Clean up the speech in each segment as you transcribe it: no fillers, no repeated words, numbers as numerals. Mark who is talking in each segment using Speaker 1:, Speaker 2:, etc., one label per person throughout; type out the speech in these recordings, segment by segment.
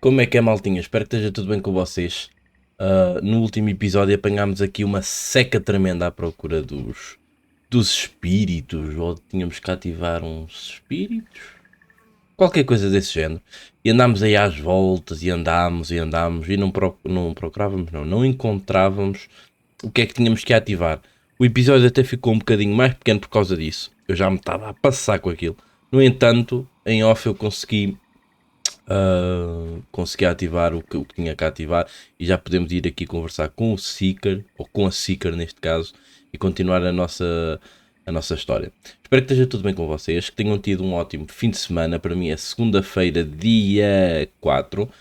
Speaker 1: Como é que é, maltinha? Espero que esteja tudo bem com vocês. No último episódio apanhámos aqui uma seca tremenda à procura dos espíritos, ou tínhamos que ativar uns espíritos, qualquer coisa desse género. E andámos aí às voltas, e andámos e não procurávamos, não encontrávamos o que é que tínhamos que ativar. O episódio até ficou um bocadinho mais pequeno por causa disso. Eu já me estava a passar com aquilo. No entanto, em off eu consegui ativar o que tinha que ativar e já podemos ir aqui conversar com o Seeker, ou com a Seeker neste caso, e continuar a nossa história. Espero que esteja tudo bem com vocês, que tenham tido um ótimo fim de semana. Para mim é segunda-feira, dia 4.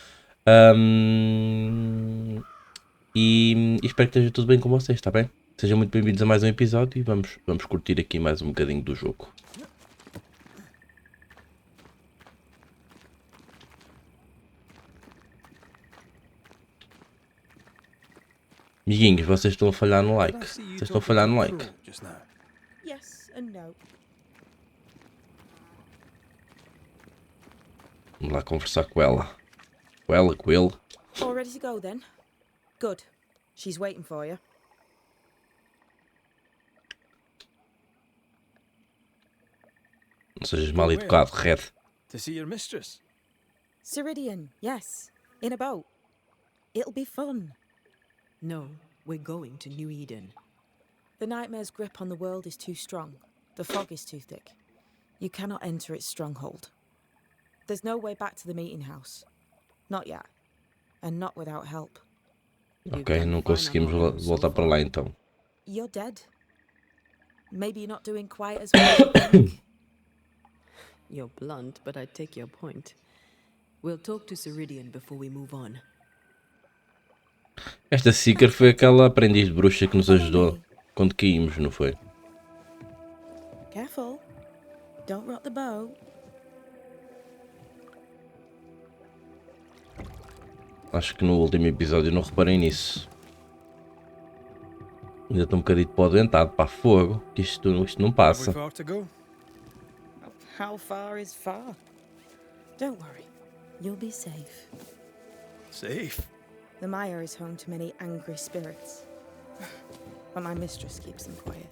Speaker 1: E espero que esteja tudo bem com vocês, está bem? Sejam muito bem-vindos a mais um episódio e vamos curtir aqui mais um bocadinho do jogo. Amiguinhos, vocês estão a falhar no like. Vocês estão a falhar no like.
Speaker 2: Yes and no.
Speaker 1: Vamos lá conversar com ela. Com ele.
Speaker 2: All ready to go then? Good. She's waiting for you.
Speaker 1: Não sejas mal educado, Red.
Speaker 3: To see your mistress?
Speaker 2: Siridean, yes. In a boat. It'll be fun.
Speaker 4: No, we're going to New Eden.
Speaker 2: The nightmare's grip on the world is too strong. The fog is too thick. You cannot enter its stronghold. There's no way back to the meeting house. Not yet. And not without help.
Speaker 1: Ok, não conseguimos voltar para lá então.
Speaker 2: You're dead. Maybe you're not doing quite as well as you think.
Speaker 4: You're blunt, but I take your point. We'll talk to Siridean before we move on.
Speaker 1: Esta Seeker foi aquela aprendiz de bruxa que nos ajudou quando caímos, não foi?
Speaker 2: Careful. Don't rock the boat.
Speaker 1: Acho que no último episódio não reparei nisso. Ainda estou um bocadinho para o dentado, para fogo, que isto não passa.
Speaker 3: Have we far to go?
Speaker 2: How far is far? Don't worry. You'll be safe.
Speaker 3: Safe?
Speaker 2: The mire is home to many angry spirits. But my mistress keeps them quiet.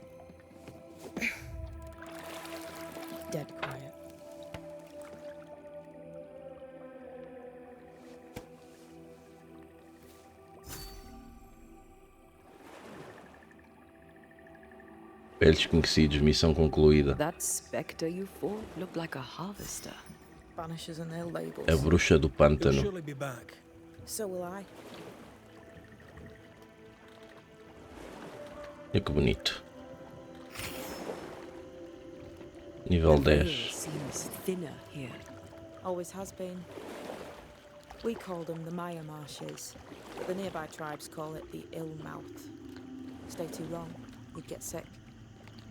Speaker 2: Dead quiet.
Speaker 1: Velhos conhecidos, missão concluída.
Speaker 4: That spectre you fought looked like a harvester.
Speaker 2: Banishers and their labels.
Speaker 1: A bruxa do
Speaker 3: He'll
Speaker 1: pântano.
Speaker 3: surely be back.
Speaker 2: So will I.
Speaker 1: Olha que bonito. Nível
Speaker 4: The veil
Speaker 1: 10.
Speaker 4: seems thinner here.
Speaker 2: Always has been. We call them the Maya Marshes, but the nearby tribes call it the Ill Mouth. Stay too long, you'd get sick.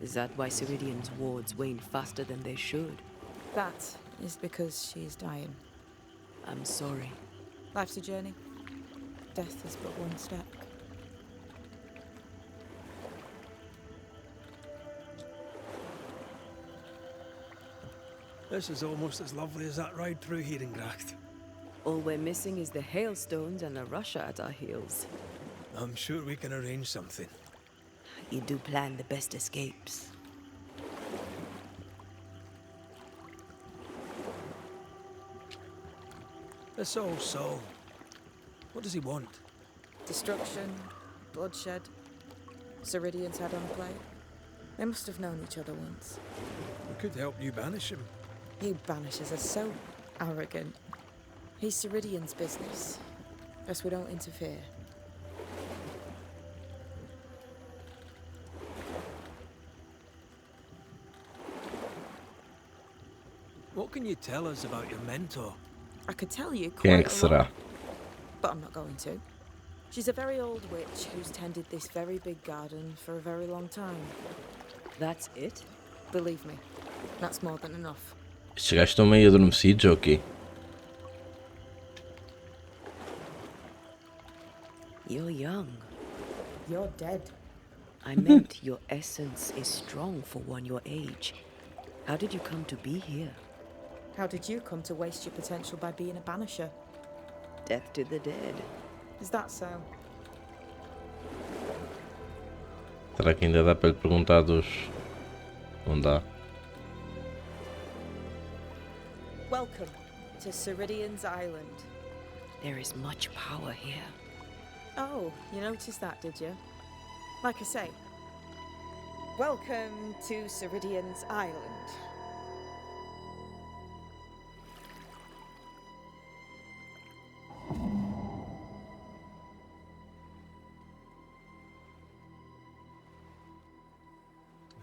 Speaker 4: Is that why Siridean's wards wane faster than they should?
Speaker 2: That is because she is dying.
Speaker 4: I'm sorry.
Speaker 2: Life's a journey. Death is but one step.
Speaker 3: This is almost as lovely as that ride through Herengracht.
Speaker 4: All we're missing is the hailstones and a Russia at our heels.
Speaker 3: I'm sure we can arrange something.
Speaker 4: You do plan the best escapes.
Speaker 3: This old soul. What does he want?
Speaker 2: Destruction, bloodshed. Siridean's had on a plate. They must have known each other once.
Speaker 3: We could help you banish him.
Speaker 2: You banishers are so arrogant. He's Siridean's business. Best we don't interfere.
Speaker 3: What can you tell us about your mentor?
Speaker 2: I could tell you
Speaker 1: Quem é
Speaker 2: quite
Speaker 1: que
Speaker 2: a
Speaker 1: será?
Speaker 2: lot, but I'm not going to. She's a very old witch who's tended this very big garden for a very long time.
Speaker 4: That's it?
Speaker 2: Believe me, that's more than enough.
Speaker 1: Estes gajos estão meio adormecidos ou quê?
Speaker 4: You're young.
Speaker 2: You're dead.
Speaker 4: I meant your essence is strong for one your age. How did you come to be here?
Speaker 2: How did you come to waste your potential by being a banisher?
Speaker 4: Death to the dead.
Speaker 2: Is that so?
Speaker 1: Será que ainda dá para lhe perguntar dos... Não dá.
Speaker 2: Welcome to Siridean's Island.
Speaker 4: There is much power here.
Speaker 2: Oh, you noticed that, did you? Like I say, welcome to Siridean's Island.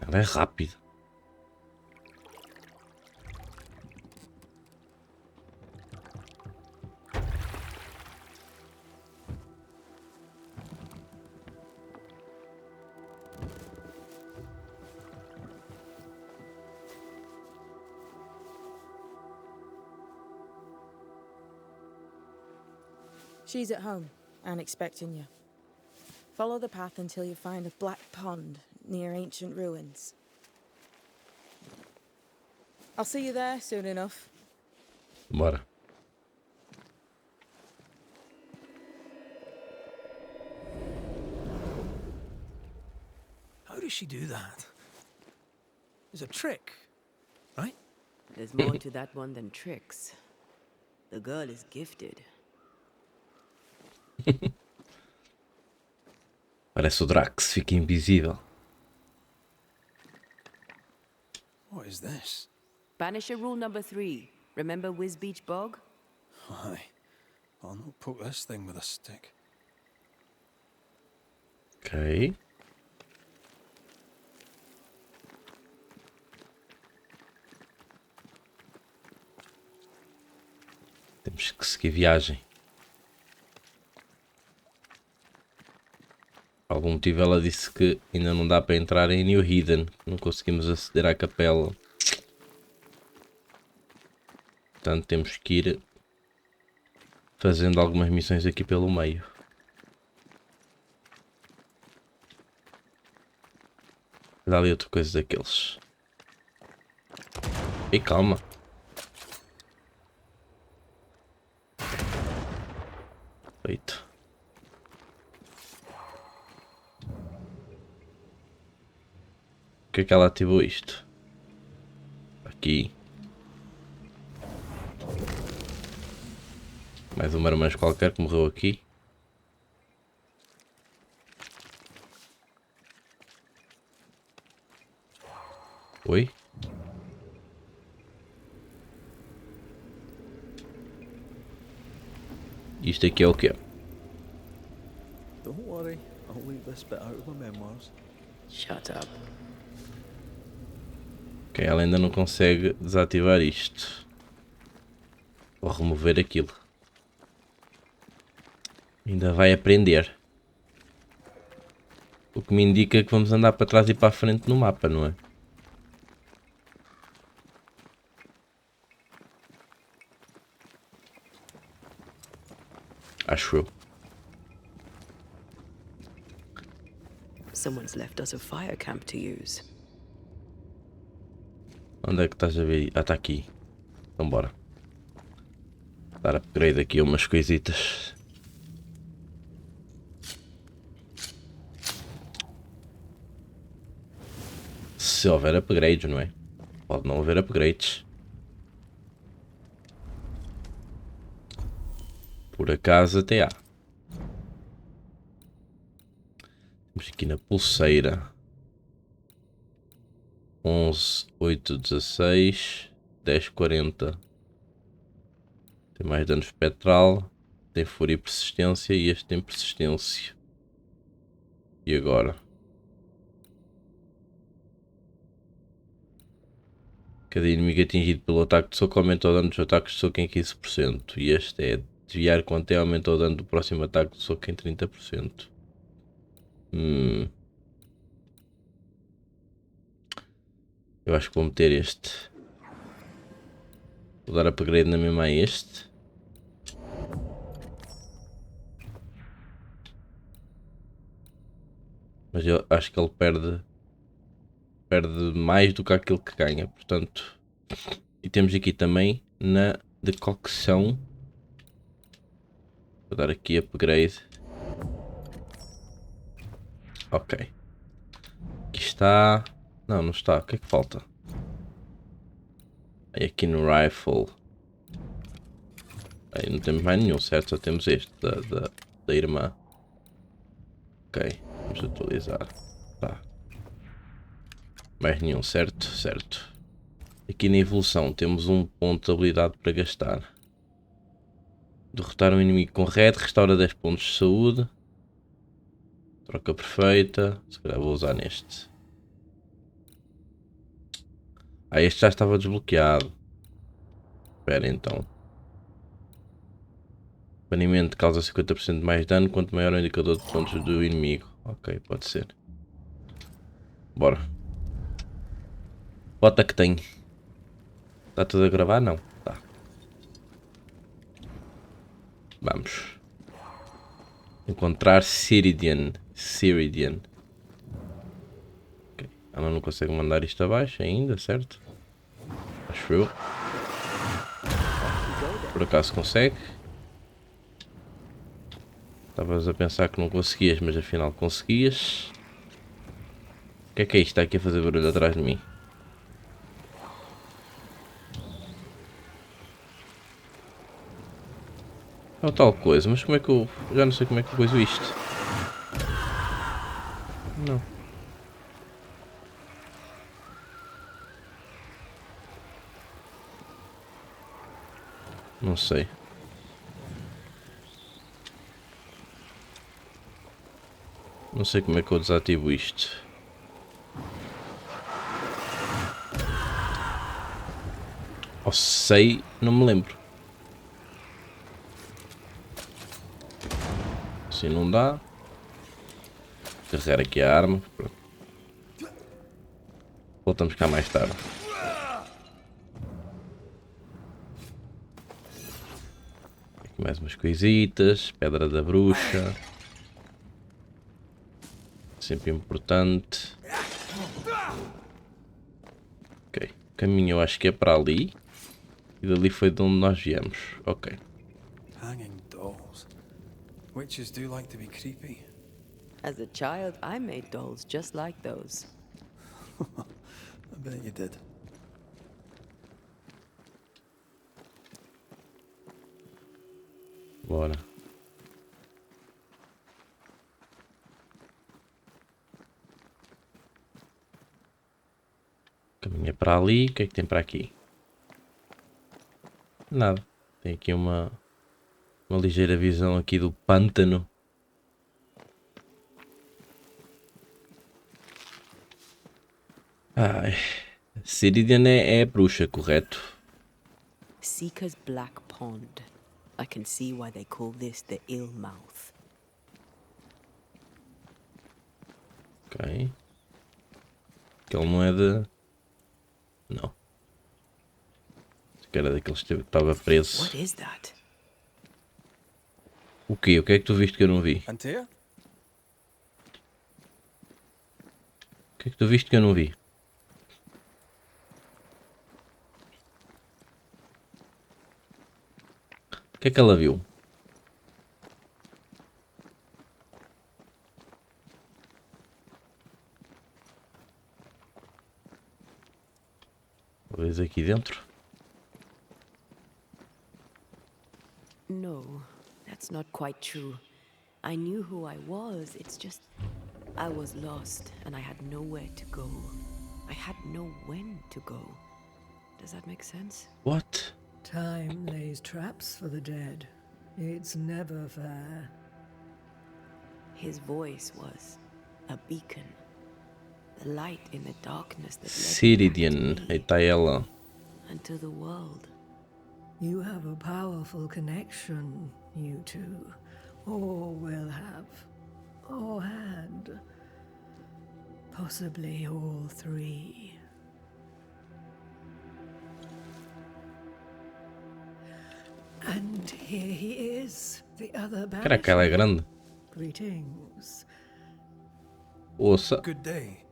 Speaker 1: Ela é rápida.
Speaker 2: She's at home and expecting you. Follow the path until you find a black pond near ancient ruins. I'll see you there soon enough.
Speaker 1: Bora.
Speaker 3: How does she do that? It's a trick, right?
Speaker 4: There's more to that one than tricks. The girl is gifted.
Speaker 1: Parece o Drax, fica invisível.
Speaker 3: What is this?
Speaker 4: Banisher rule number 3. Remember Whiz Beach Bog?
Speaker 3: Aye. I'll not poke this thing with a stick.
Speaker 1: Ok. Temos que seguir viagem. Por algum motivo ela disse que ainda não dá para entrar em New Hidden. Não conseguimos aceder à capela. Portanto temos que ir fazendo algumas missões aqui pelo meio. Dá ali outra coisa daqueles. E calma. Feito. Por que é que ela ativou isto? Aqui. Mais um marmanjo qualquer que morreu aqui. Oi? Isto aqui é o quê?
Speaker 3: Don't worry, I'll leave this bit out of my memoirs.
Speaker 4: Shut up.
Speaker 1: Ok, ela ainda não consegue desativar isto. Ou remover aquilo. Ainda vai aprender. O que me indica que vamos andar para trás e para a frente no mapa, não é? Acho eu.
Speaker 4: Someone's left us a fire camp to use.
Speaker 1: Onde é que estás a ver? Ah, está aqui. Então bora. Dar upgrade aqui a umas coisitas. Se houver upgrades, não é? Pode não haver upgrades. Por acaso até há. Temos aqui na pulseira 11, 8, 16, 10, 40. Tem mais dano espectral. Tem fúria e persistência. E este tem persistência. E agora? Cada inimigo atingido pelo ataque de soco aumenta o dano dos ataques de soco em 15%. E este é desviar quanto é aumenta o dano do próximo ataque de soco em 30%. Eu acho que vou meter este. Vou dar upgrade na mesma a este. Mas eu acho que ele perde mais do que aquilo que ganha, portanto. E temos aqui também na decocção Vou dar aqui upgrade. Ok. Aqui está. Não, não está. O que é que falta? Aí aqui no rifle. Aí não temos mais nenhum, certo? Só temos este da irmã. Ok. Vamos atualizar. Tá. Mais nenhum, certo? Certo. Aqui na evolução temos um ponto de habilidade para gastar. Derrotar um inimigo com red, restaura 10 pontos de saúde. Troca perfeita. Se calhar vou usar neste. Ah, este já estava desbloqueado. Espera então. Banimento causa 50% de mais dano quanto maior o indicador de pontos do inimigo. Ok, pode ser. Bora. Bota que tem. Está tudo a gravar? Não. Tá. Vamos. Encontrar Siridean. Okay. Ela não consegue mandar isto abaixo ainda, certo? Acho eu. Por acaso consegue. Estavas a pensar que não conseguias, mas afinal conseguias. O que é isto? Está aqui a fazer barulho atrás de mim. É tal coisa, mas como é que eu... Já não sei como é que eu coiso isto. Não. Não sei. Não sei como é que eu desativo isto. Ou sei, não me lembro. Assim não dá. Carregar aqui a arma. Pronto. Voltamos cá mais tarde. Aqui mais umas coisitas. Pedra da bruxa. Sempre importante. Ok. O caminho eu acho que é para ali. E dali foi de onde nós viemos. Ok.
Speaker 3: Hanging dolls. Witches do like to be creepy.
Speaker 4: As a child, I made dolls just like those.
Speaker 3: I bet you did.
Speaker 1: Bora. Caminha para ali. O que é que tem para aqui? Nada. Tem aqui uma ligeira visão aqui do pântano. Ai. Siridean é bruxa, correto?
Speaker 4: Seeker's Black Pond. I can see why they call this the ill mouth.
Speaker 1: Ok. Que ele não é de... Não. Que era daqueles que estava preso.
Speaker 4: What is that?
Speaker 1: O quê? O que é que tu viste que eu não vi?
Speaker 3: Antea?
Speaker 1: O que é que tu viste que eu não vi? O que é que ela viu? Talvez aqui dentro.
Speaker 4: No, that's not quite true. I knew who I was, it's just... I was lost, and I had nowhere to go. I had no when to go. Does that make sense?
Speaker 1: What?
Speaker 5: Time lays traps for the dead. It's never fair.
Speaker 4: His voice was a beacon. The light in the darkness that led
Speaker 1: Siridean.
Speaker 4: back
Speaker 1: Aí está ela.
Speaker 4: and to the world.
Speaker 5: You have a powerful connection, you two. Or will have. Or had. Possibly all three. And here he is, the other
Speaker 1: Caraca, ela é
Speaker 5: banisher.
Speaker 1: grande.
Speaker 5: Greetings.
Speaker 1: Ouça.
Speaker 3: Good day.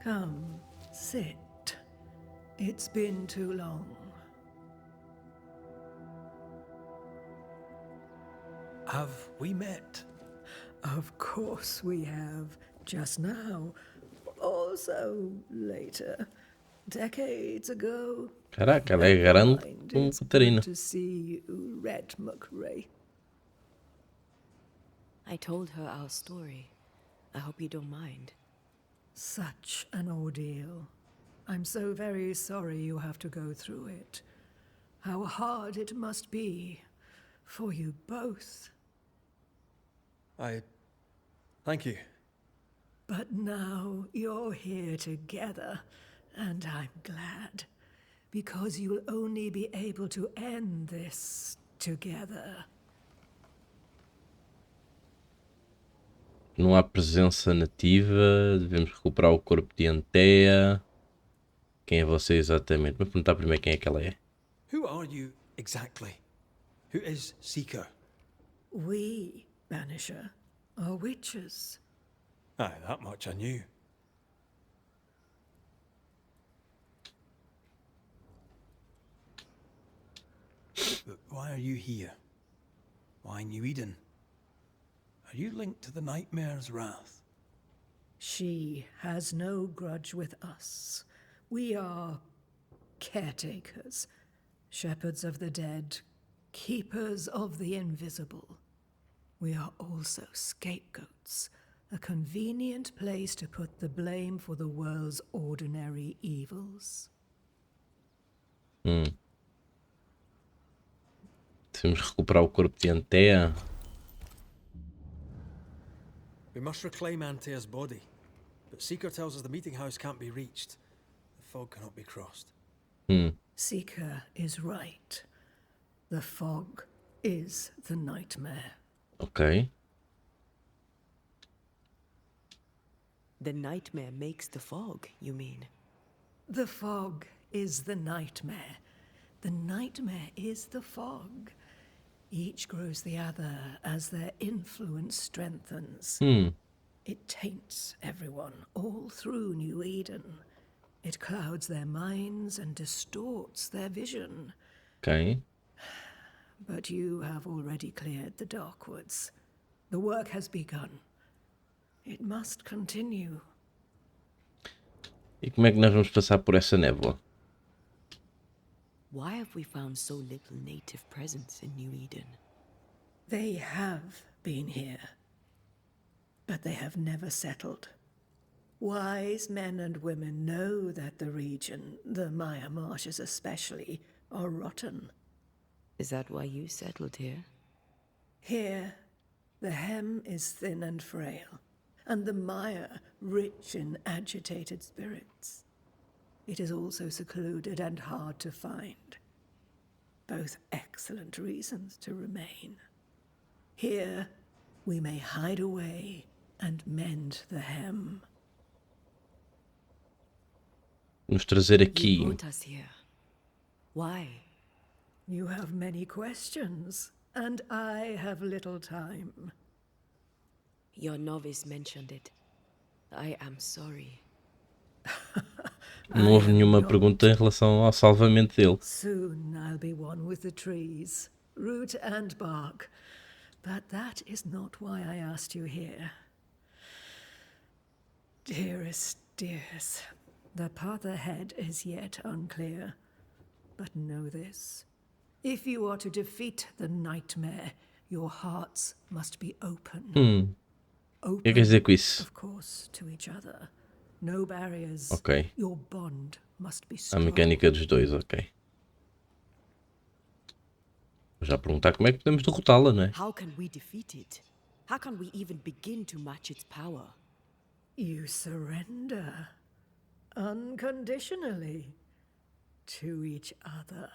Speaker 5: Come, sit. It's been too long.
Speaker 3: Have we met?
Speaker 5: Of course we have. Just now. Also later. Decades ago.
Speaker 1: Caraca, ela é grande
Speaker 5: Mind,
Speaker 1: como
Speaker 5: it's
Speaker 1: Catarina.
Speaker 5: good to see you, Red Mac Raith.
Speaker 4: I told her our story. I hope you don't mind.
Speaker 5: Such an ordeal. I'm so very sorry you have to go through it. How hard it must be for you both.
Speaker 3: Thank you.
Speaker 5: But now you're here together, and I'm glad. Because you'll only be able to end this together.
Speaker 1: Não há presença nativa. Devemos recuperar o corpo de Antea. Quem é você exatamente? Vou perguntar primeiro quem é que ela é.
Speaker 3: Who are you exactly? Who is Seeker?
Speaker 5: We, Banisher, are witches.
Speaker 3: Aye, that much I knew. But why are you here? Why New Eden? Are you linked to the Nightmare's wrath?
Speaker 5: She has no grudge with us. We are caretakers, shepherds of the dead, keepers of the invisible. We are also scapegoats, a convenient place to put the blame for the world's ordinary evils.
Speaker 1: Devemos recuperar o corpo de Antea.
Speaker 3: We must reclaim Antea's body, but Seeker tells us the meeting house can't be reached. The fog cannot be crossed.
Speaker 5: Seeker is right. The fog is the nightmare.
Speaker 1: Ok.
Speaker 4: The nightmare makes the fog, you mean?
Speaker 5: The fog is the nightmare. The nightmare is the fog. Each grows the other as their influence strengthens. It taints everyone all through New Eden. It clouds their minds and distorts their vision.
Speaker 1: Ok.
Speaker 5: But you have already cleared the Darkwoods. The work has begun. It must continue.
Speaker 1: E como é que nós vamos passar por essa névoa?
Speaker 4: Why have we found so little native presence in New Eden?
Speaker 5: They have been here, but they have never settled. Wise men and women know that the region, the Maya marshes especially, are rotten.
Speaker 4: Is that why you settled here?
Speaker 5: Here, the hem is thin and frail, and the Maya rich in agitated spirits. It is also secluded and hard to find. Both excellent reasons to remain. Here, we may hide away and mend the hem.
Speaker 1: Vamos trazer
Speaker 4: You
Speaker 1: aqui.
Speaker 4: brought us here. Why?
Speaker 5: You have many questions, and I have little time.
Speaker 4: Your novice mentioned it. I am sorry.
Speaker 1: Não houve nenhuma pergunta em relação ao salvamento dele.
Speaker 5: Soon I'll be one with the trees, root and bark. But that is not why I asked you here. Dearest dears, the path ahead is yet unclear. But know this. If you are to defeat the nightmare, your hearts must be open.
Speaker 1: O que é que quer dizer com isso?
Speaker 5: Of course, to each other. No barriers.
Speaker 1: Ok.
Speaker 5: Your bond must be
Speaker 1: A
Speaker 5: strong.
Speaker 1: mecânica dos dois, ok. Vou já perguntar como é que podemos derrotá-la, não é?
Speaker 4: How can we defeat it? How can we even begin to match its power?
Speaker 5: You surrender unconditionally to each other.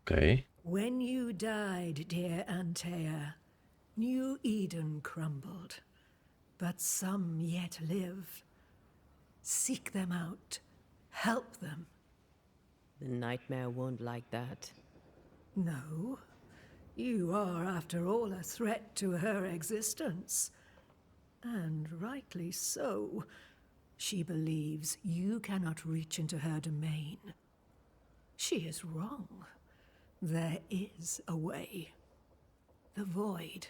Speaker 1: Ok.
Speaker 5: When you died, dear Antea, New Eden crumbled, but some yet live. Seek them out. Help them.
Speaker 4: The nightmare won't like that.
Speaker 5: No, you are, after all, a threat to her existence. And rightly so. She believes you cannot reach into her domain. She is wrong. There is a way. The void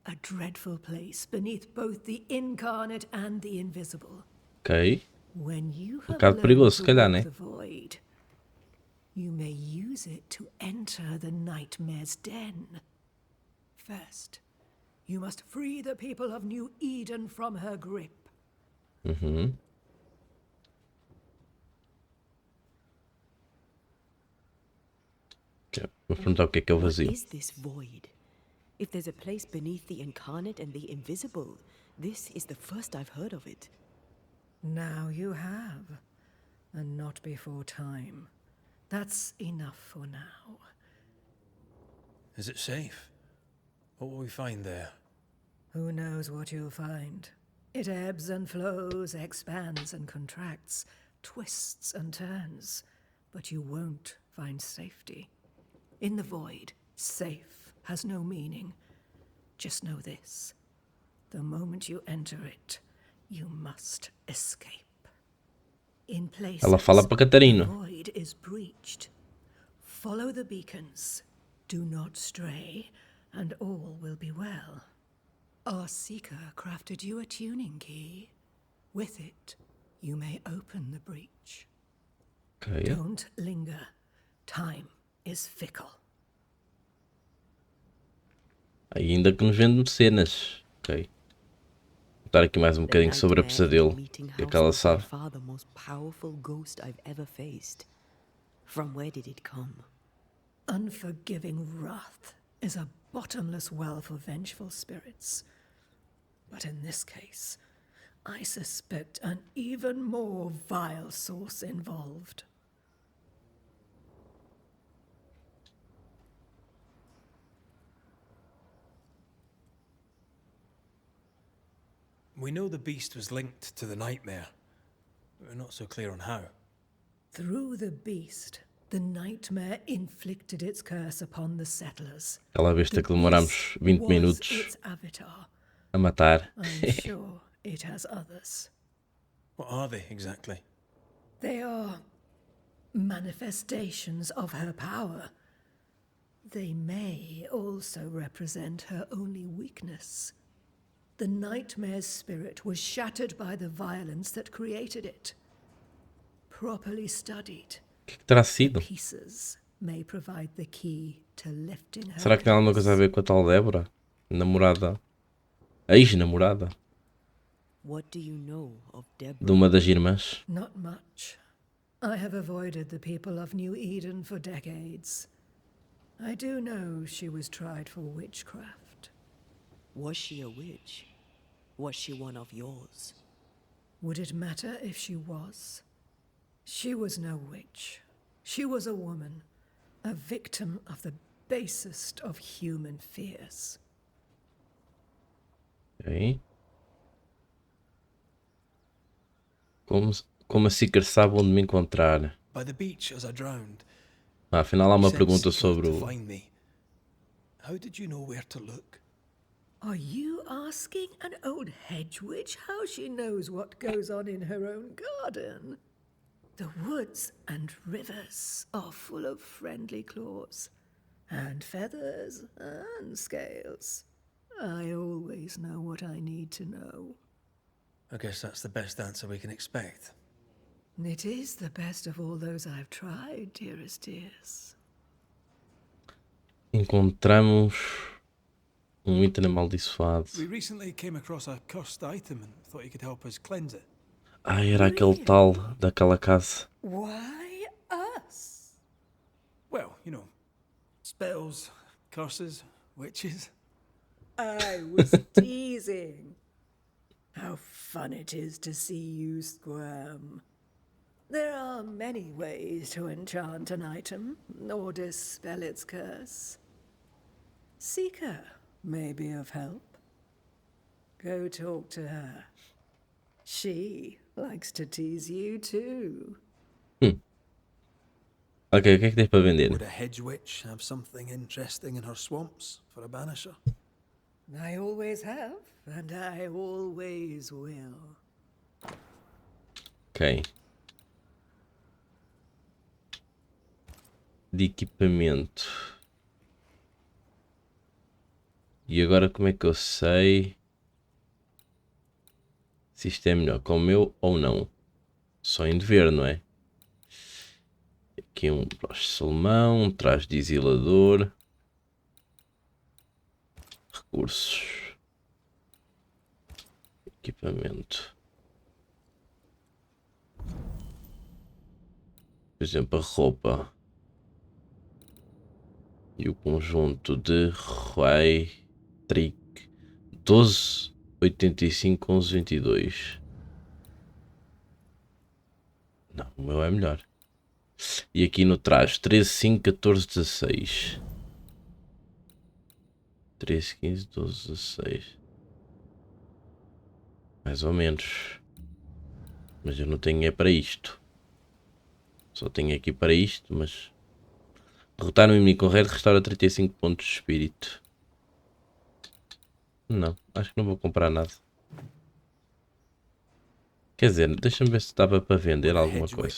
Speaker 5: a dreadful place beneath both the incarnate and the invisible.
Speaker 1: Ok.
Speaker 5: When you have
Speaker 1: bocado
Speaker 5: learned
Speaker 1: perigoso, se
Speaker 5: to
Speaker 1: calhar,
Speaker 5: walk
Speaker 1: né?
Speaker 5: the void, you may use it to enter the nightmare's den. First, you must free the people of New Eden from her grip.
Speaker 1: Uhum. Vou perguntar o que é o
Speaker 4: What
Speaker 1: vazio.
Speaker 4: is this void? If there's a place beneath the incarnate and the invisible, this is the first I've heard of it.
Speaker 5: Now you have, and not before time. That's enough for now.
Speaker 3: Is it safe? What will we find there?
Speaker 5: Who knows what you'll find? It ebbs and flows, expands and contracts, twists and turns, but you won't find safety. In the void, safe has no meaning. Just know this. The moment you enter it, you must escape. In places,
Speaker 1: Ela fala para
Speaker 5: the
Speaker 1: Catarina.
Speaker 5: void is breached. Follow the beacons. Do not stray, and all will be well. Our seeker crafted you a tuning key. With it, you may open the breach.
Speaker 1: Ok.
Speaker 5: Don't linger. Time is fickle.
Speaker 1: Ainda que nos vende cenas. Ok. Vou dar aqui mais um bocadinho sobre a pesadelo. O que é que ela sabe?
Speaker 4: Far the most powerful ghost I've ever faced. From where did it come?
Speaker 5: Unforgiving wrath is a bottomless well for vengeful spirits. But in this case, I suspect an even more vile source involved.
Speaker 3: We know the beast was linked to the nightmare. We're not so clear on how.
Speaker 5: Through the beast, the nightmare inflicted its curse upon the settlers.
Speaker 1: Ela viste
Speaker 5: The
Speaker 1: que demoramos
Speaker 5: beast
Speaker 1: 20
Speaker 5: was
Speaker 1: minutos
Speaker 5: its avatar.
Speaker 1: a matar.
Speaker 5: I'm sure it has others.
Speaker 3: What are they exactly?
Speaker 5: They are manifestations of her power. They may also represent her only weakness. The nightmare's spirit was shattered by the violence that created it. Properly studied,
Speaker 1: O que terá sido?
Speaker 5: pieces may provide the key to lifting her
Speaker 1: Será que tem alguma coisa a
Speaker 5: curse.
Speaker 1: ver com a tal Débora? Namorada? Ex-namorada?
Speaker 4: What do you know of
Speaker 1: De
Speaker 4: Deborah?
Speaker 1: uma das irmãs?
Speaker 5: Not much. I have avoided the people of New Eden for decades. I do know she was tried for witchcraft.
Speaker 4: Was she a witch? Was she one of yours?
Speaker 5: Would it matter if she was? She was no witch. She was a woman, a victim of the basest of human fears.
Speaker 1: Ok. Como a Seeker sabe onde me encontrar?
Speaker 3: By the beach as I drowned.
Speaker 1: Afinal há uma
Speaker 3: You sent
Speaker 1: pergunta
Speaker 3: Seeker
Speaker 1: sobre
Speaker 3: to
Speaker 1: o...
Speaker 3: find me. How did you know where to look?
Speaker 5: Are you asking an old hedge witch how she knows what goes on in her own garden? The woods and rivers are full of friendly claws, and feathers and scales. I always know what I need to know.
Speaker 3: I guess that's the best answer we can expect.
Speaker 5: It is the best of all those I've tried, dearest dears.
Speaker 1: Encontramos item amaldiçoado.
Speaker 3: We recently came across a cursed item and thought you could help us cleanse it.
Speaker 1: Ah, era aquele tal daquela casa.
Speaker 5: Why us?
Speaker 3: Well, you know, spells, curses, witches.
Speaker 5: I was teasing. How fun it is to see you squirm. There are many ways to enchant an item or dispel its curse. Seeker may be of help. Go talk to her. She likes to tease you too.
Speaker 1: Ok, o que é que tens para vender?
Speaker 3: Would a hedge witch have something interesting in her swamps for a banisher?
Speaker 5: I always have, and I always will.
Speaker 1: Ok. De equipamento. E agora como é que eu sei se isto é melhor com o meu ou não? Só em de ver, não é? Aqui um broche de salmão, um traje de exilador. Recursos. Equipamento. Por exemplo, a roupa. E o conjunto de Rai Trick 12, 85, 11, 22. Não, o meu é melhor. E aqui no traje 13, 5, 14, 16. 13, 15, 12, 16. Mais ou menos. Mas eu não tenho é para isto. Só tenho aqui para isto, mas... Derrotar um inimigo com Red restaura 35 pontos de espírito. Não, acho que não vou comprar nada. Quer dizer, deixa-me ver se dava para vender alguma coisa.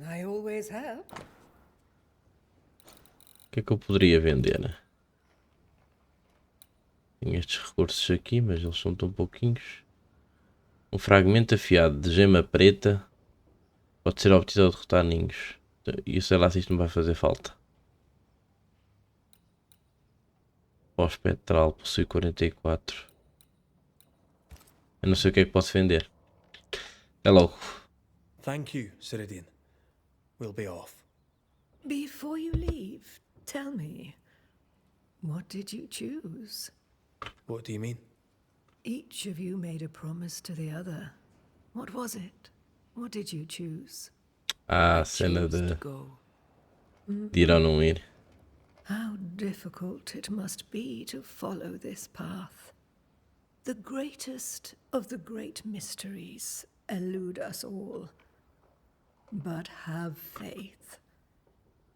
Speaker 5: I always have.
Speaker 1: O que é que eu poderia vender? Tenho estes recursos aqui, mas eles são tão pouquinhos. Um fragmento afiado de gema preta pode ser obtido ao derrotar ninhos. E sei lá se isto me vai fazer falta. Pó espectral possui 44. Eu não sei o que é que posso vender. É logo.
Speaker 3: Thank you, Siridean. We'll be off.
Speaker 5: Before you leave, tell me, what did you choose?
Speaker 3: What do you mean?
Speaker 5: Each of you made a promise to the other. What was it? What did you choose?
Speaker 1: A cena
Speaker 4: Chose
Speaker 1: de
Speaker 4: to go.
Speaker 1: ir ou não ir.
Speaker 5: How difficult it must be to follow this path. The greatest of the great mysteries elude us all. But have faith.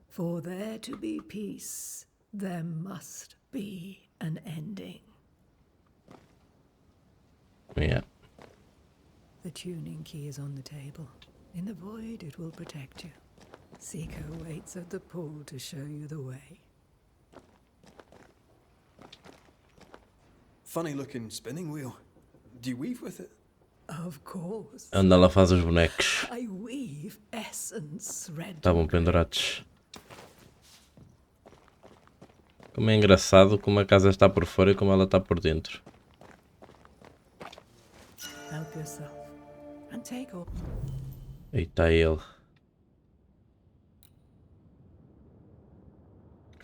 Speaker 5: For there to be peace, there must be an ending.
Speaker 1: Yeah.
Speaker 5: The tuning key is on the table. In the void, it will protect you. Seeker waits at the pool to show you the way.
Speaker 3: Funny looking spinning wheel. Do you weave with it?
Speaker 5: Of course.
Speaker 1: Anda lá, faz os bonecos.
Speaker 5: I weave essence red.
Speaker 1: Estavam pendurados. Como é engraçado como a casa está por fora e como ela está por dentro.
Speaker 5: Help yourself and take all.
Speaker 1: Aí está ele.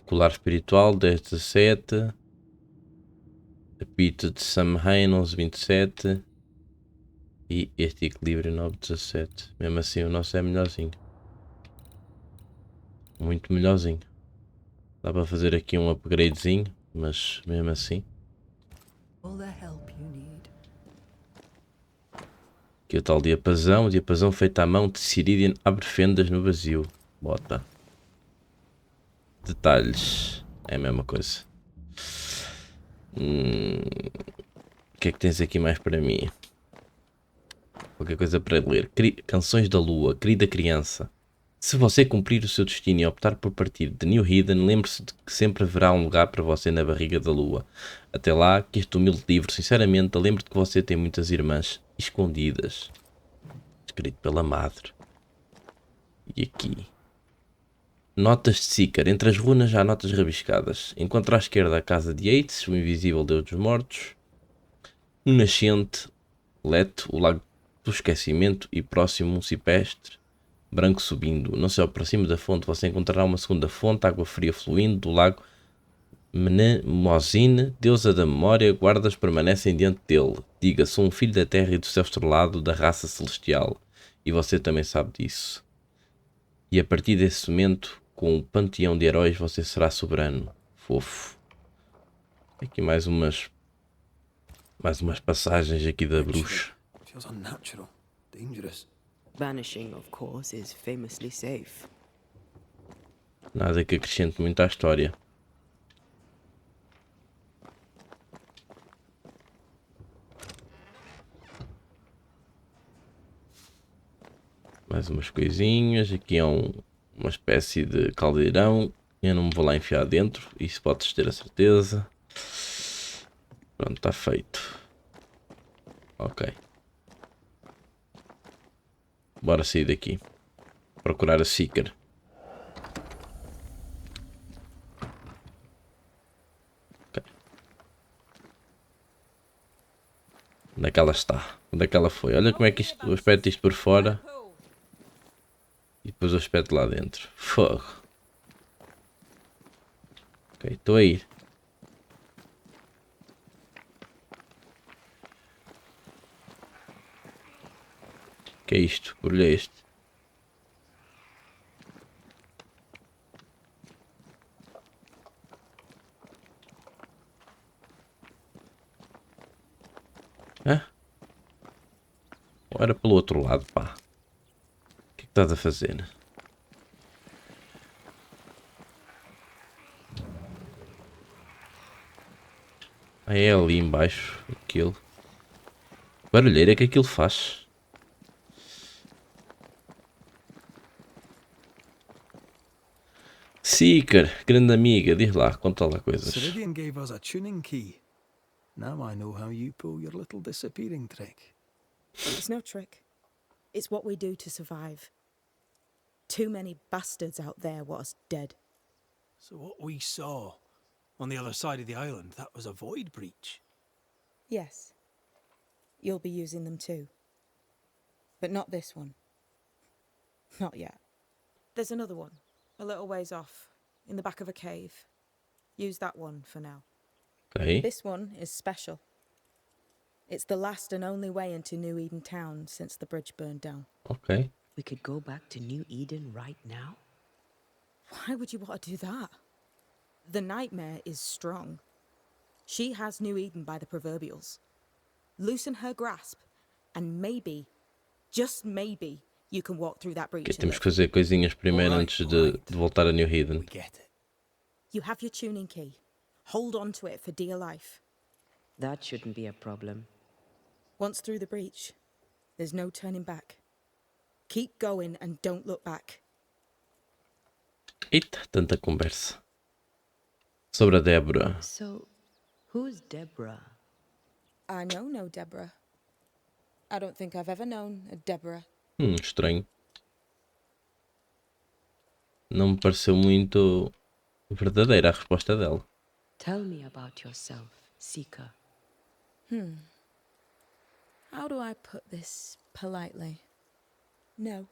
Speaker 1: Colar espiritual 10-17. Apito de Samhain 11-27. E este equilíbrio 9-17. Mesmo assim o nosso é melhorzinho. Muito melhorzinho. Dá para fazer aqui um upgradezinho, mas mesmo assim.
Speaker 5: All the help you need.
Speaker 1: Aqui o tal diapasão feito à mão de Siridean abre fendas no vazio. Bota. Detalhes. É a mesma coisa. O que é que tens aqui mais para mim? Qualquer coisa para ler. Canções da Lua, querida criança. Se você cumprir o seu destino e optar por partir de New Eden, lembre-se de que sempre haverá um lugar para você na barriga da Lua. Até lá, que este humilde livro, sinceramente, lembre-te que você tem muitas irmãs escondidas. Escrito pela madre. E aqui. Notas de Seeker. Entre as runas há notas rabiscadas. Encontra à esquerda a casa de Yates, o invisível deus dos mortos. Um nascente, Let, o lago do esquecimento e próximo um cipestre branco subindo. Não se aproxime da fonte, você encontrará uma segunda fonte, água fria fluindo do lago Mnemosine, deusa da memória, guardas permanecem diante dele. Diga, sou um filho da terra e do céu estrelado, da raça celestial. E você também sabe disso. E a partir desse momento, com o panteão de heróis, você será soberano. Fofo. Aqui mais umas passagens aqui da bruxa.
Speaker 3: Feels unnatural, dangerous.
Speaker 4: Banishing, of course, is famously safe.
Speaker 1: Nada que acrescente muito à história. Mais umas coisinhas. Aqui é uma espécie de caldeirão. Eu não me vou lá enfiar dentro. Isso podes ter a certeza. Pronto, está feito. Ok. Bora sair daqui. Procurar a Seeker. Ok. Onde é que ela está? Onde é que ela foi? Olha como é que isto, o aspecto disto por fora. E depois o aspecto lá dentro. Fogo. Ok, estou a ir. O que é isto? Que barulho é este? Hã? Ou era pelo outro lado, pá. O que é que estás a fazer? Ah, é ali embaixo. Aquilo. Que barulheira é que aquilo faz? Seeker, grande amiga, diz lá, conta lá coisas.
Speaker 3: Siridean gave us a tuning key. Now I know how you pull your little disappearing trick.
Speaker 2: It's no trick. It's what we do to survive. Too many bastards out there want us dead.
Speaker 3: So what we saw on the other side of the island, that was a void breach.
Speaker 2: Yes. You'll be using them too. But not this one. Not yet. There's another one, a little ways off, in the back of a cave. Use that one for now.
Speaker 1: Ok.
Speaker 2: This one is special. It's the last and only way into New Eden town since the bridge burned down.
Speaker 1: Ok.
Speaker 4: We could go back to New Eden right now?
Speaker 2: Why would you want to do that? The nightmare is strong. She has New Eden by the proverbials. Loosen her grasp, and maybe, just maybe, you can walk through that breach.
Speaker 1: Ok,
Speaker 2: and
Speaker 1: temos
Speaker 2: live.
Speaker 1: que fazer coisinhas primeiro
Speaker 3: Alright,
Speaker 1: antes
Speaker 3: alright.
Speaker 1: de voltar a New
Speaker 3: We
Speaker 1: Eden.
Speaker 3: get it.
Speaker 2: You have your tuning key. Hold on to it for dear life.
Speaker 4: That shouldn't be a problem.
Speaker 2: Once through the breach, there's no turning back. Keep going and don't look back.
Speaker 1: Eita, tanta conversa. Sobre a Débora.
Speaker 4: So, who's Deborah?
Speaker 2: I know no Deborah. I don't think I've ever known a Deborah.
Speaker 1: Estranho. Não me pareceu muito verdadeira a resposta dela.
Speaker 4: Tell me about yourself, Seeker.
Speaker 2: How do I put this politely? No.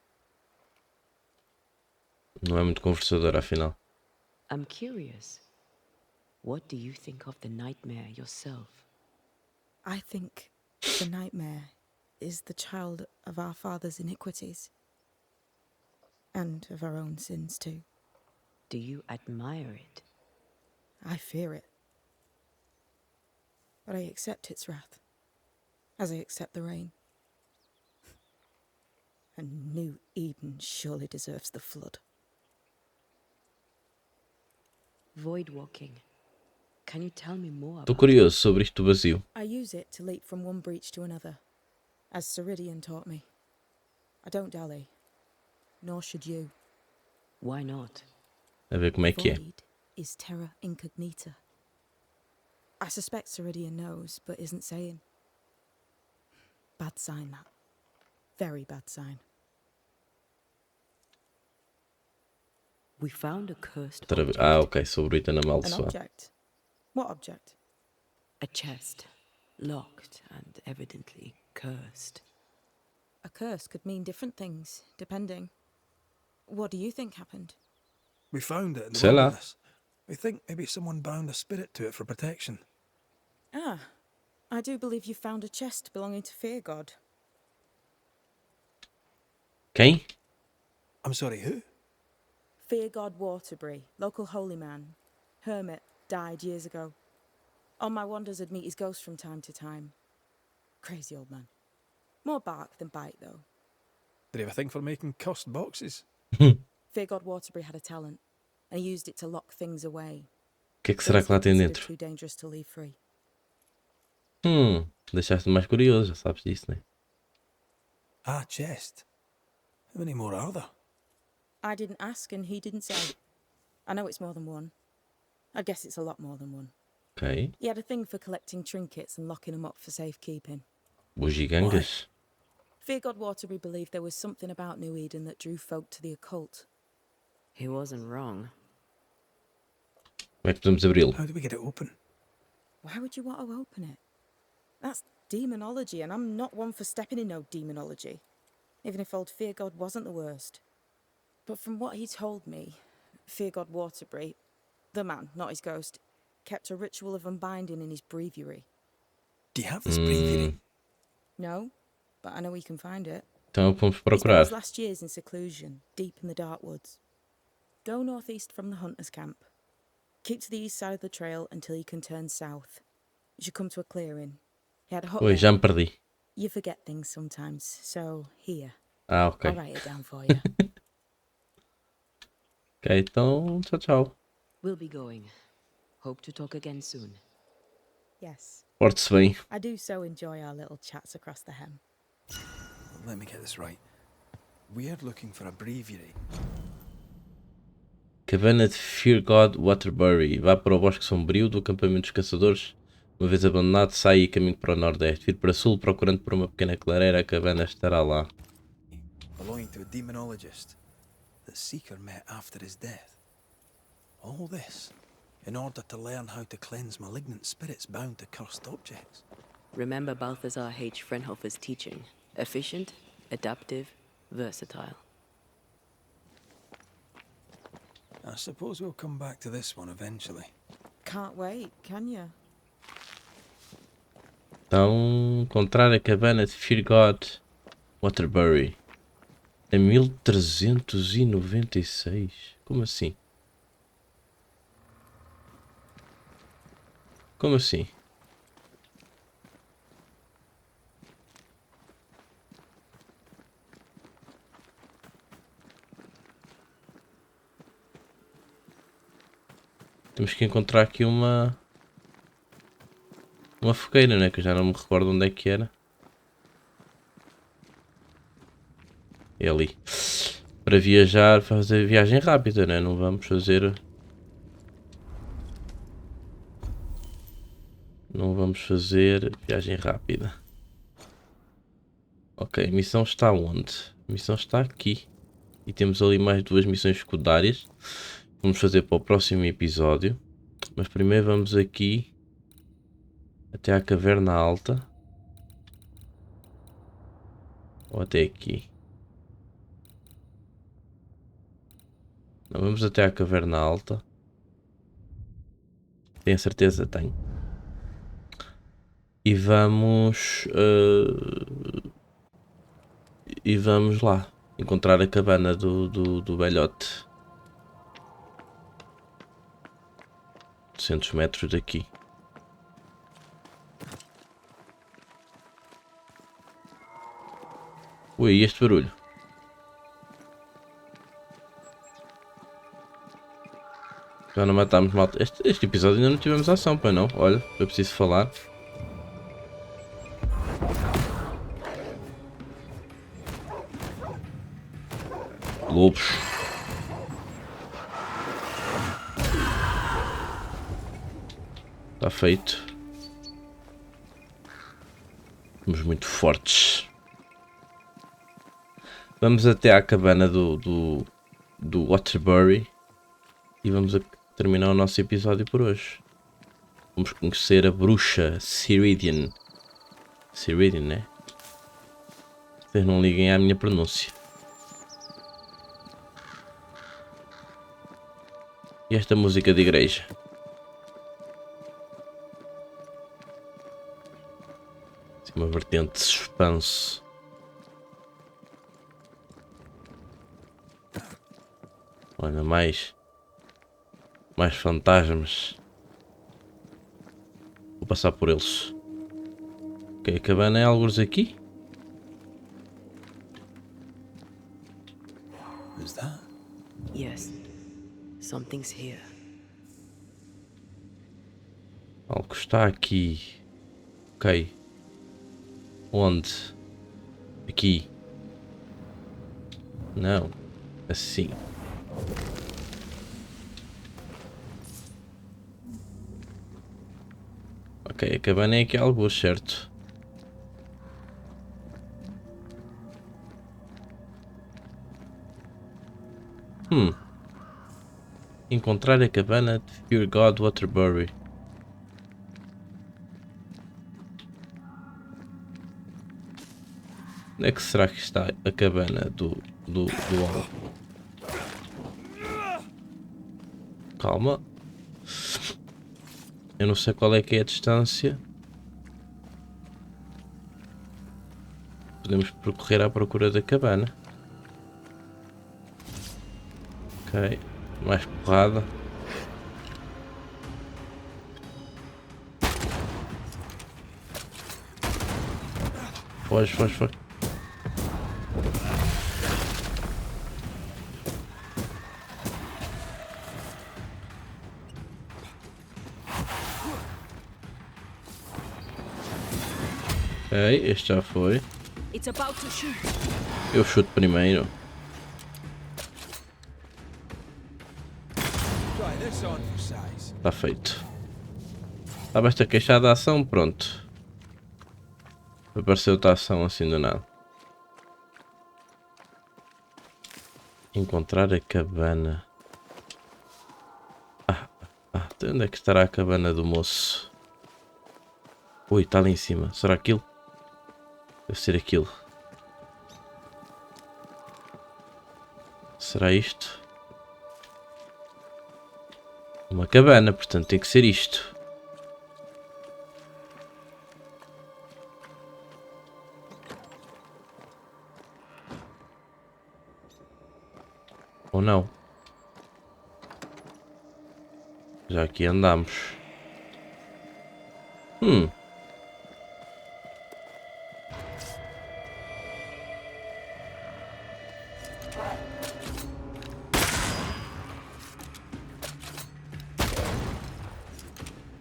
Speaker 1: Não é muito conversadora, afinal.
Speaker 4: I'm curious. What do you think of the nightmare yourself?
Speaker 2: I think the nightmare is the child of our father's iniquities. And of our own sins too.
Speaker 4: Do you admire it?
Speaker 2: I fear it. But I accept its wrath, as I accept the rain. And New Eden surely deserves the flood.
Speaker 4: Void walking. Can you tell me more
Speaker 1: Estou
Speaker 4: about
Speaker 1: curioso sobre isto do vazio.
Speaker 2: I use it to leap from one breach to another, as Siridean taught me. I don't dally, nor should you.
Speaker 4: Why not?
Speaker 1: A ver como é que é.
Speaker 2: Void is terra incognita. I suspect Siridean knows, but isn't saying. Bad sign, that. Very bad sign.
Speaker 4: We found a cursed
Speaker 1: Outra vez.
Speaker 4: object.
Speaker 1: Ah, ok, sobre o item
Speaker 2: An
Speaker 1: amaldiçoado.
Speaker 2: object? What object?
Speaker 4: A chest. Locked and evidently cursed.
Speaker 2: A curse could mean different things, depending. What do you think happened?
Speaker 3: We found it in the
Speaker 1: Sei lá.
Speaker 3: wilderness. We think maybe someone bound a spirit to it for protection.
Speaker 2: Ah, I do believe you found a chest belonging to Fear God.
Speaker 1: Quem?
Speaker 3: I'm sorry, who?
Speaker 2: Fear God Waterbury, local holy man. Hermit, died years ago. On my wanders I'd meet his ghost from time to time. Crazy old man. More bark than bite, though.
Speaker 3: Did he have a thing for making cussed boxes?
Speaker 2: Fear God Waterbury had a talent, and he used it to lock things away.
Speaker 1: O que é que será que lá tem
Speaker 2: Considered
Speaker 1: dentro?
Speaker 2: too dangerous to leave free.
Speaker 1: Deixaste-me mais curioso, já sabes disso, né?
Speaker 3: Ah, chest. How many more are there?
Speaker 2: I didn't ask, and he didn't say. I know it's more than one. I guess it's a lot more than one.
Speaker 1: Ok.
Speaker 2: He had a thing for collecting trinkets and locking them up for safekeeping.
Speaker 1: Bugigangas.
Speaker 2: Fear God Waterbury believed there was something about New Eden that drew folk to the occult.
Speaker 4: He wasn't wrong.
Speaker 1: Como é que podemos abri-lo?
Speaker 3: How do we get it open?
Speaker 2: Why would you want to open it? That's demonology, and I'm not one for stepping in no demonology, even if old Fear God wasn't the worst. But from what he told me, Fear God Waterbury, the man, not his ghost, kept a ritual of unbinding in his breviary.
Speaker 3: Do you have this breviary?
Speaker 2: No, but I know he can find it.
Speaker 1: Então vamos
Speaker 2: He spent
Speaker 1: procurar.
Speaker 2: his last years in seclusion, deep in the dark woods. Go northeast from the hunter's camp. Keep to the east side of the trail until you can turn south. You should come to a clearing. He had a hut
Speaker 1: Oi,
Speaker 2: there.
Speaker 1: já me perdi.
Speaker 2: You forget things sometimes, so here.
Speaker 1: Ah, ok.
Speaker 2: I'll write it down for you.
Speaker 1: Ok, então tchau, tchau.
Speaker 4: We'll be going. Hope to talk again soon.
Speaker 2: Yes,
Speaker 1: Porte-se bem.
Speaker 2: I do so enjoy our little chats across the hem.
Speaker 3: Let me get this right. We're looking for a breviary.
Speaker 1: Cabana de Fear God Waterbury. Vá para o bosque sombrio do acampamento dos caçadores. Uma vez abandonado, sai e caminho para o nordeste. Vir para sul, procurando por uma pequena clareira. A cabana estará lá.
Speaker 3: Belonging to a demonologist. The seeker met after his death. All this in order to learn how to cleanse malignant spirits bound to cursed objects.
Speaker 4: Remember Balthazar H. Frenhofer's teaching. Efficient, adaptive, versatile.
Speaker 3: I suppose we'll come back to this one eventually.
Speaker 2: Can't wait, can you?
Speaker 1: Então, encontrar a cabana de Fear God Waterbury. Em 1396. Como assim? Como assim? Temos que encontrar aqui uma fogueira, né? Que eu já não me recordo onde é que era. É ali. Para viajar, fazer viagem rápida, né? Não vamos fazer... Não vamos fazer viagem rápida. Ok, a missão está onde? A missão está aqui. E temos ali mais duas missões secundárias. Vamos fazer para o próximo episódio. Mas primeiro vamos aqui até à caverna alta. Ou até aqui. Não, vamos até à caverna alta. Tenho certeza? Tenho. E vamos... e vamos lá. Encontrar a cabana do velhote. 200 metros daqui. Ui, e este barulho? Já não matámos malta. Este episódio ainda não tivemos ação, pois não? Olha, foi preciso falar. Lobos. Está feito. Somos muito fortes. Vamos até à cabana do Waterbury. E vamos terminar o nosso episódio por hoje. Vamos conhecer a bruxa Siridean. Siridean, né? Vocês não liguem à minha pronúncia. E esta música de igreja? Uma vertente de suspense. Olha, mais fantasmas. Vou passar por eles. Ok, a cabana é alguns aqui.
Speaker 3: Who's that?
Speaker 4: Yes. Something's here.
Speaker 1: Algo está aqui. Ok. Onde? Aqui. Não. Assim. Ok, a cabana é aqui alguns, certo? Encontrar a cabana de Fear God Waterbury. Onde é que será que está a cabana do homem? Calma. Eu não sei qual é que é a distância. Podemos percorrer à procura da cabana. Ok. Mais porrada. Foge, foge, foge. Ok, este já foi.
Speaker 4: It's about to shoot.
Speaker 1: Eu chuto primeiro.
Speaker 3: Try this on for size.
Speaker 1: Está feito. Estava esta queixada da ação, pronto. Apareceu outra ação assim do nada. Encontrar a cabana. Onde é que estará a cabana do moço? Ui, está ali em cima. Será aquilo? Deve ser aquilo. Será isto? Uma cabana, portanto tem que ser isto. Ou não? Já aqui andamos.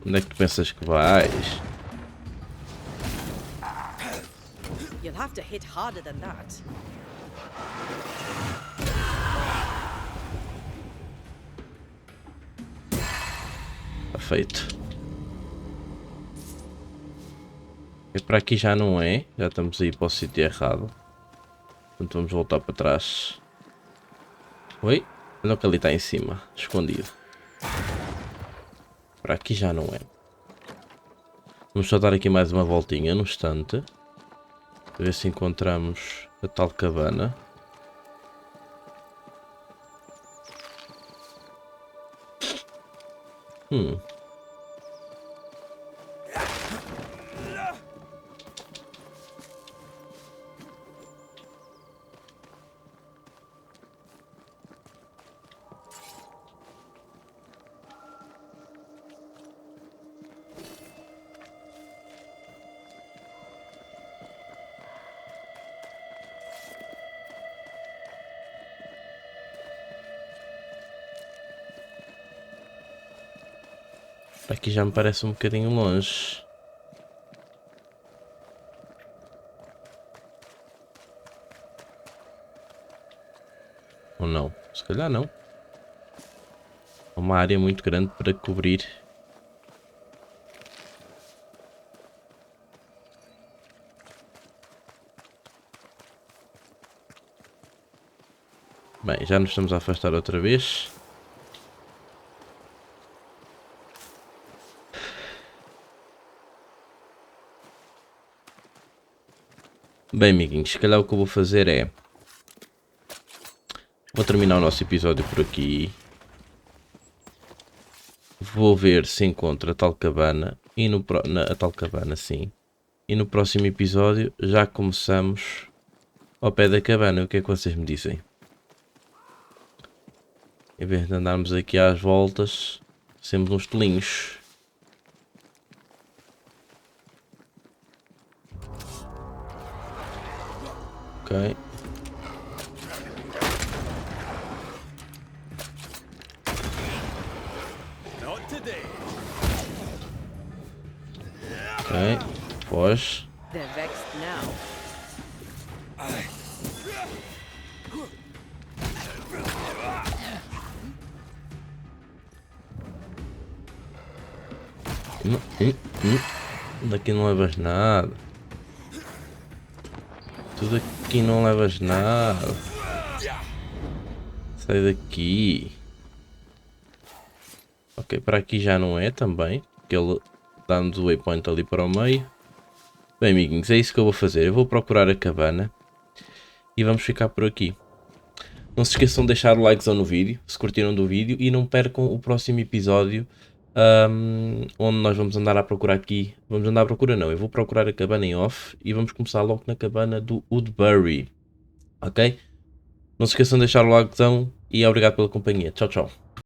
Speaker 1: Onde é que tu pensas que vais?
Speaker 4: You'll have to hit harder than that.
Speaker 1: Está feito. E para aqui já não é. Já estamos aí para o sítio errado. Portanto vamos voltar para trás. Oi? Olha o que ali está em cima. Escondido. Para aqui já não é. Vamos só dar aqui mais uma voltinha no estante. Para ver se encontramos a tal cabana. Aqui já me parece um bocadinho longe. Ou não? Se calhar não. É uma área muito grande para cobrir. Bem, já nos estamos a afastar outra vez. Bem, amiguinhos, se calhar o que eu vou fazer é... Vou terminar o nosso episódio por aqui. Vou ver se encontro a tal cabana. E a tal cabana, sim. E no próximo episódio já começamos ao pé da cabana. O que é que vocês me dizem? Em vez de andarmos aqui às voltas, sempre uns telinhos. Ok. Ok. Foge.
Speaker 4: They're vexed now.
Speaker 1: Daqui não levas nada. Tudo aqui não levas nada. Sai daqui. Ok, para aqui já não é também. Porque ele dá-nos o waypoint ali para o meio. Bem, amiguinhos, é isso que eu vou fazer. Eu vou procurar a cabana. E vamos ficar por aqui. Não se esqueçam de deixar o likezão no vídeo, se curtiram do vídeo. E não percam o próximo episódio. Onde nós vamos andar à procura aqui. Vamos andar à procura não, eu vou procurar a cabana em off. E vamos começar logo na cabana do Woodbury. Ok? Não se esqueçam de deixar o likezão. E obrigado pela companhia. Tchau, tchau.